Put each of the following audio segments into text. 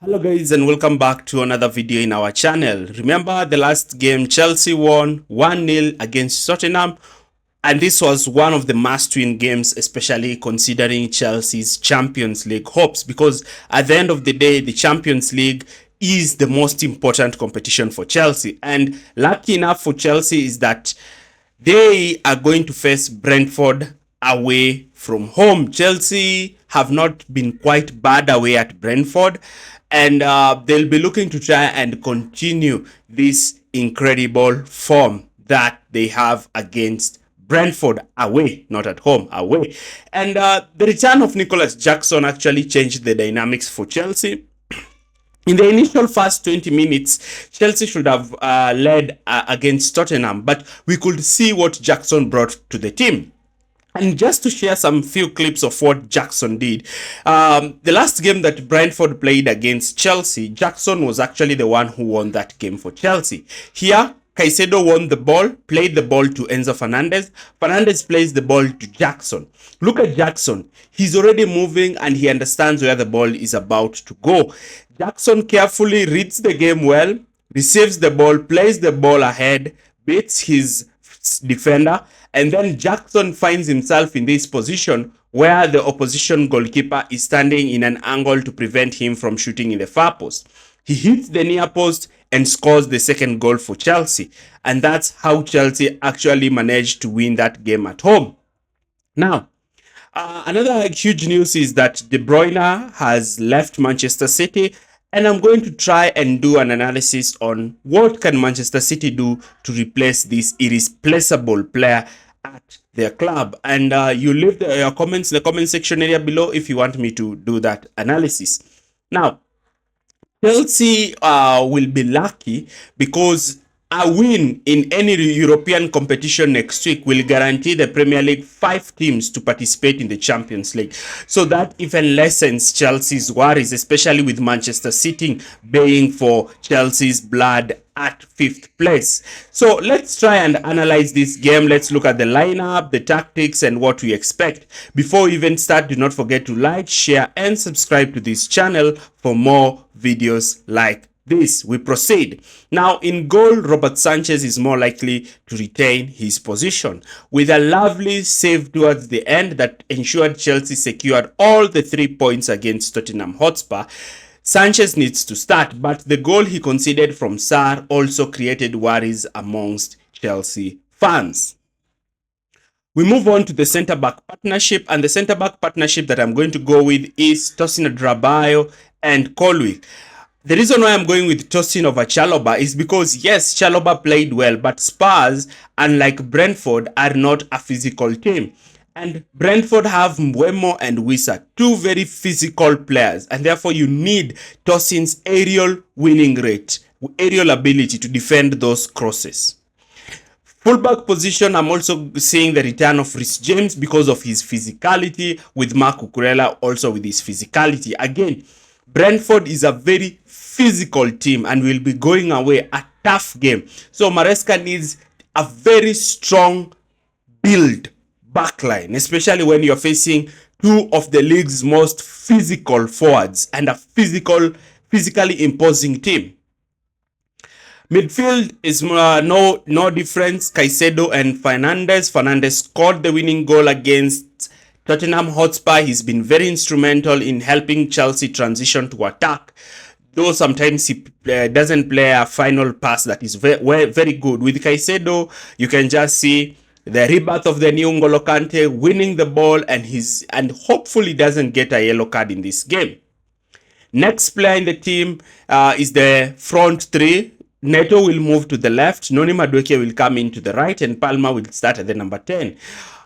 Hello guys and welcome back to another video in our channel. Remember the last game Chelsea won 1-0 against Tottenham, and this was one of the must-win games, especially considering Chelsea's Champions League hopes, because at the end of the day the Champions League is the most important competition for Chelsea. And lucky enough for Chelsea is that they are going to face Brentford away from home. Chelsea have not been quite bad away at Brentford, and they'll be looking to try and continue this incredible form that they have against Brentford away, not at home, away. And the return of Nicholas Jackson actually changed the dynamics for Chelsea. In the initial first 20 minutes, Chelsea should have led against Tottenham, but we could see what Jackson brought to the team. And just to share some few clips of what Jackson did, the last game that Brentford played against Chelsea, Jackson was actually the one who won that game for Chelsea. Here, Caicedo won the ball, played the ball to Enzo Fernandez. Fernandez plays the ball to Jackson. Look at Jackson. He's already moving and he understands where the ball is about to go. Jackson carefully reads the game well, receives the ball, plays the ball ahead, beats his defender, and then Jackson finds himself in this position where the opposition goalkeeper is standing in an angle to prevent him from shooting in the far post. He hits the near post and scores the second goal for Chelsea. And that's how Chelsea actually managed to win that game at home. Now, another huge news is that De Bruyne has left Manchester City, and I'm going to try and do an analysis on what can Manchester City do to replace this irreplaceable player at their club. And you leave your comments in the comment section area below if you want me to do that analysis. Now, Chelsea will be lucky because a win in any European competition next week will guarantee the Premier League 5 teams to participate in the Champions League. So that even lessens Chelsea's worries, especially with Manchester City baying for Chelsea's blood at 5th place. So let's try and analyze this game. Let's look at the lineup, the tactics, and what we expect. Before we even start, do not forget to like, share, and subscribe to this channel for more videos like this. We proceed. Now in goal, Robert Sanchez is more likely to retain his position with a lovely save towards the end that ensured Chelsea secured all the 3 points against Tottenham Hotspur. Sanchez needs to start, but the goal he conceded from Sarr also created worries amongst Chelsea fans. We move on to the centre-back partnership, and the centre-back partnership that I'm going to go with is Tosin Adrabayo and Colwick. The reason why I'm going with Tosin over Chalobah is because, yes, Chalobah played well, but Spurs, unlike Brentford, are not a physical team. And Brentford have Mbeumo and Wissa, two very physical players, and therefore you need Tosin's aerial winning rate, aerial ability to defend those crosses. Fullback position, I'm also seeing the return of Reece James because of his physicality, with Marc Cucurella also with his physicality. Again, Brentford is a very physical team and will be going away a tough game. So Maresca needs a very strong build backline, especially when you're facing two of the league's most physical forwards and a physically imposing team. Midfield is no difference. Caicedo and Fernandez. Fernandez scored the winning goal against Tottenham Hotspur. He's been very instrumental in helping Chelsea transition to attack, though sometimes he doesn't play a final pass that is very good. With Caicedo, you can just see the rebirth of the new N'Golo Kante winning the ball, and hopefully doesn't get a yellow card in this game. Next player in the team is the front three. Neto will move to the left, Noni Madueke will come into the right, and Palmer will start at the number 10.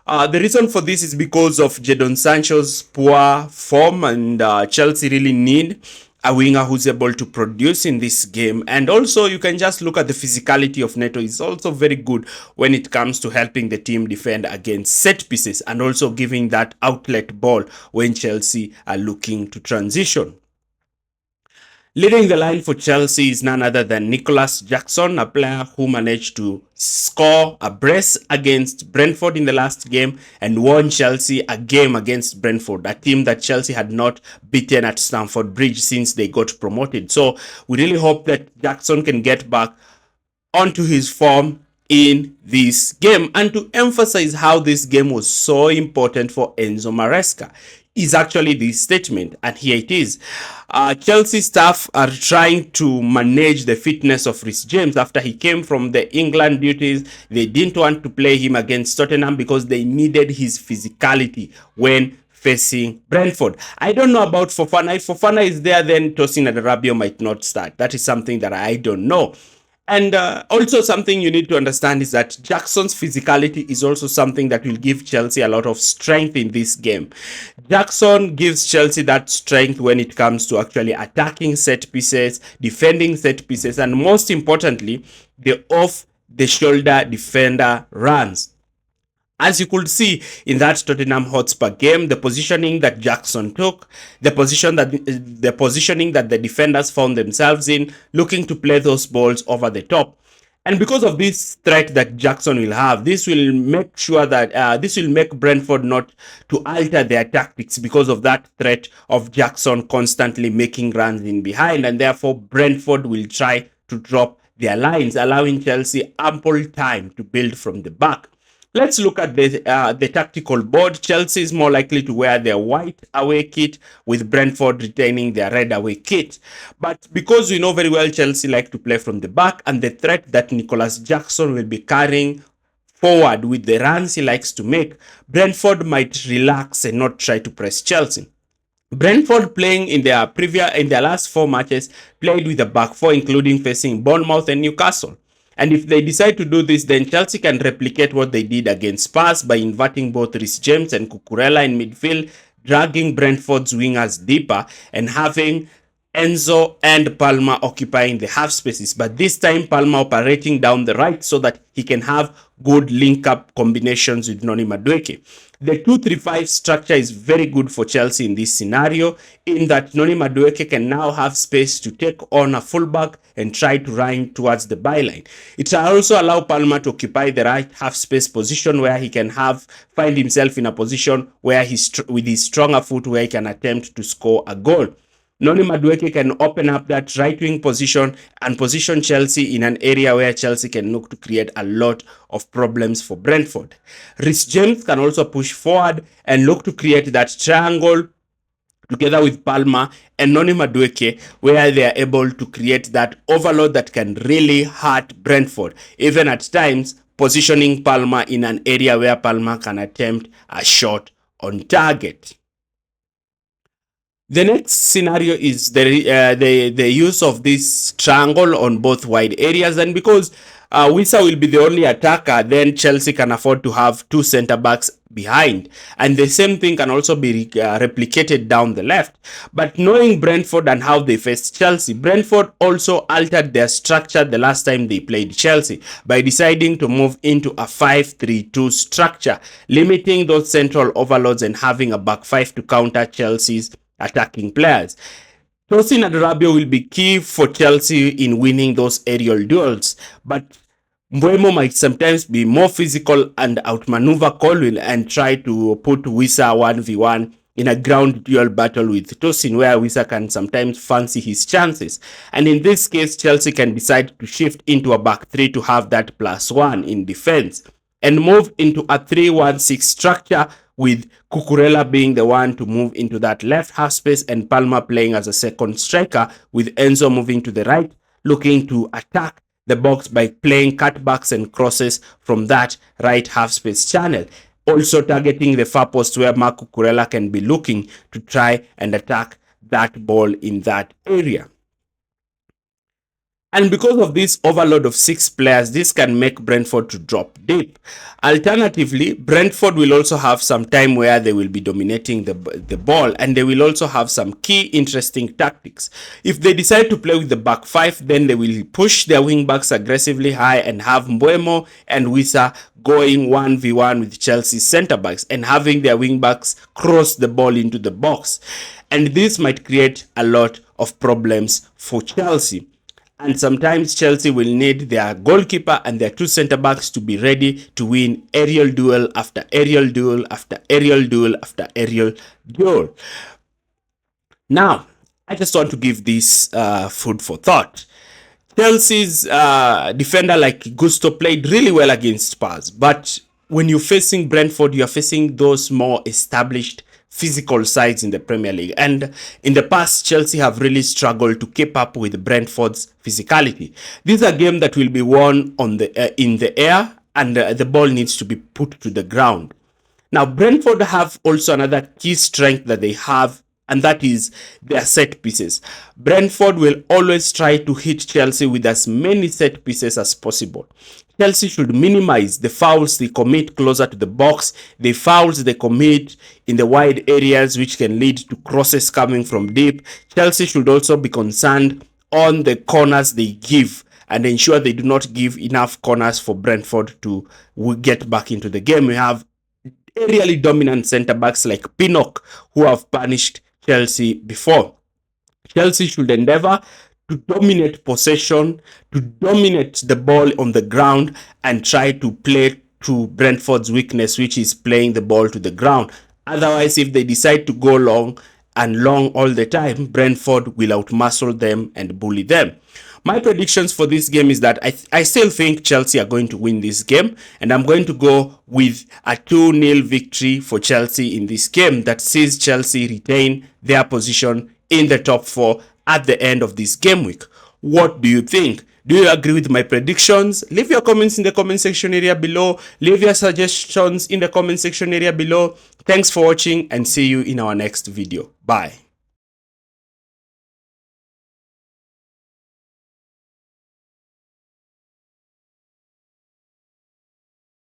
The reason for this is because of Jadon Sancho's poor form, and Chelsea really need a winger who's able to produce in this game. And also you can just look at the physicality of Neto. He's also very good when it comes to helping the team defend against set pieces and also giving that outlet ball when Chelsea are looking to transition. Leading the line for Chelsea is none other than Nicholas Jackson, a player who managed to score a brace against Brentford in the last game and won Chelsea a game against Brentford, a team that Chelsea had not beaten at Stamford Bridge since they got promoted. So we really hope that Jackson can get back onto his form in this game. And to emphasize how this game was so important for Enzo Maresca is actually this statement, and here it is. Chelsea staff are trying to manage the fitness of Reece James after he came from the England duties. They didn't want to play him against Tottenham because they needed his physicality when facing Brentford. I don't know about Fofana. If Fofana is there, then Tosin Adarabioyo might not start. That is something that I don't know. And also something you need to understand is that Jackson's physicality is also something that will give Chelsea a lot of strength in this game. Jackson gives Chelsea that strength when it comes to actually attacking set pieces, defending set pieces, and most importantly, the off-the-shoulder defender runs. As you could see in that Tottenham Hotspur game, the positioning that Jackson took, the positioning that the defenders found themselves in, looking to play those balls over the top. And because of this threat that Jackson will have, this will make sure that this will make Brentford not to alter their tactics because of that threat of Jackson constantly making runs in behind, and therefore Brentford will try to drop their lines, allowing Chelsea ample time to build from the back. Let's look at the tactical board. Chelsea is more likely to wear their white away kit, with Brentford retaining their red away kit. But because we know very well Chelsea like to play from the back, and the threat that Nicholas Jackson will be carrying forward with the runs he likes to make, Brentford might relax and not try to press Chelsea. Brentford, playing in their last 4 matches, played with a back four, including facing Bournemouth and Newcastle. And if they decide to do this, then Chelsea can replicate what they did against Spurs by inverting both Reece James and Cucurella in midfield, dragging Brentford's wingers deeper, and having Enzo and Palmer occupying the half spaces, but this time Palmer operating down the right so that he can have good link-up combinations with Noni Madueke. The 2-3-5 structure is very good for Chelsea in this scenario, in that Noni Madueke can now have space to take on a fullback and try to run towards the byline. It will also allow Palmer to occupy the right half space position, where he can find himself in a position where with his stronger foot, where he can attempt to score a goal. Noni Madueke can open up that right-wing position and position Chelsea in an area where Chelsea can look to create a lot of problems for Brentford. Reece James can also push forward and look to create that triangle together with Palmer and Noni Madueke, where they are able to create that overload that can really hurt Brentford, even at times positioning Palmer in an area where Palmer can attempt a shot on target. The next scenario is the use of this triangle on both wide areas, and because Wissa will be the only attacker, then Chelsea can afford to have two center backs behind, and the same thing can also be replicated down the left. But knowing Brentford and how they faced Chelsea, Brentford also altered their structure the last time they played Chelsea by deciding to move into a 5-3-2 structure, limiting those central overloads and having a back five to counter Chelsea's attacking players. Tosin Adarabioyo will be key for Chelsea in winning those aerial duels, but Mbeumo might sometimes be more physical and outmaneuver Colwill and try to put Wissa 1v1 in a ground duel battle with Tosin, where Wissa can sometimes fancy his chances. And in this case, Chelsea can decide to shift into a back three to have that +1 in defense and move into a 3-1-6 structure, with Cucurella being the one to move into that left half space and Palmer playing as a second striker, with Enzo moving to the right, looking to attack the box by playing cutbacks and crosses from that right half space channel, also targeting the far post where Marc Cucurella can be looking to try and attack that ball in that area. And because of this overload of 6 players, this can make Brentford to drop deep. Alternatively, Brentford will also have some time where they will be dominating the ball, and they will also have some key interesting tactics. If they decide to play with the back 5, then they will push their wing backs aggressively high and have Mbeumo and Wissa going 1v1 with Chelsea's centre backs and having their wing backs cross the ball into the box. And this might create a lot of problems for Chelsea. And sometimes Chelsea will need their goalkeeper and their 2 centre backs to be ready to win aerial duel after aerial duel after aerial duel after aerial duel. Now, I just want to give this food for thought. Chelsea's defender like Gusto played really well against Spurs, but when you're facing Brentford, you're facing those more established physical sides in the Premier League. And in the past, Chelsea have really struggled to keep up with Brentford's physicality. This is a game that will be won on in the air, and the ball needs to be put to the ground. Now, Brentford have also another key strength that they have, and that is their set pieces. Brentford will always try to hit Chelsea with as many set pieces as possible. Chelsea should minimize the fouls they commit closer to the box, the fouls they commit in the wide areas, which can lead to crosses coming from deep. Chelsea should also be concerned on the corners they give and ensure they do not give enough corners for Brentford to get back into the game. We have aerially dominant centre backs like Pinnock who have punished Chelsea before. Chelsea should endeavour to dominate possession, to dominate the ball on the ground, and try to play to Brentford's weakness, which is playing the ball to the ground. Otherwise, if they decide to go long all the time, Brentford will outmuscle them and bully them. My predictions for this game is that I still think Chelsea are going to win this game, and I'm going to go with a 2-0 victory for Chelsea in this game that sees Chelsea retain their position in the top 4 at the end of this game week. What do you think? Do you agree with my predictions? Leave your comments in the comment section area below. Leave your suggestions in the comment section area below. Thanks for watching, and see you in our next video. Bye.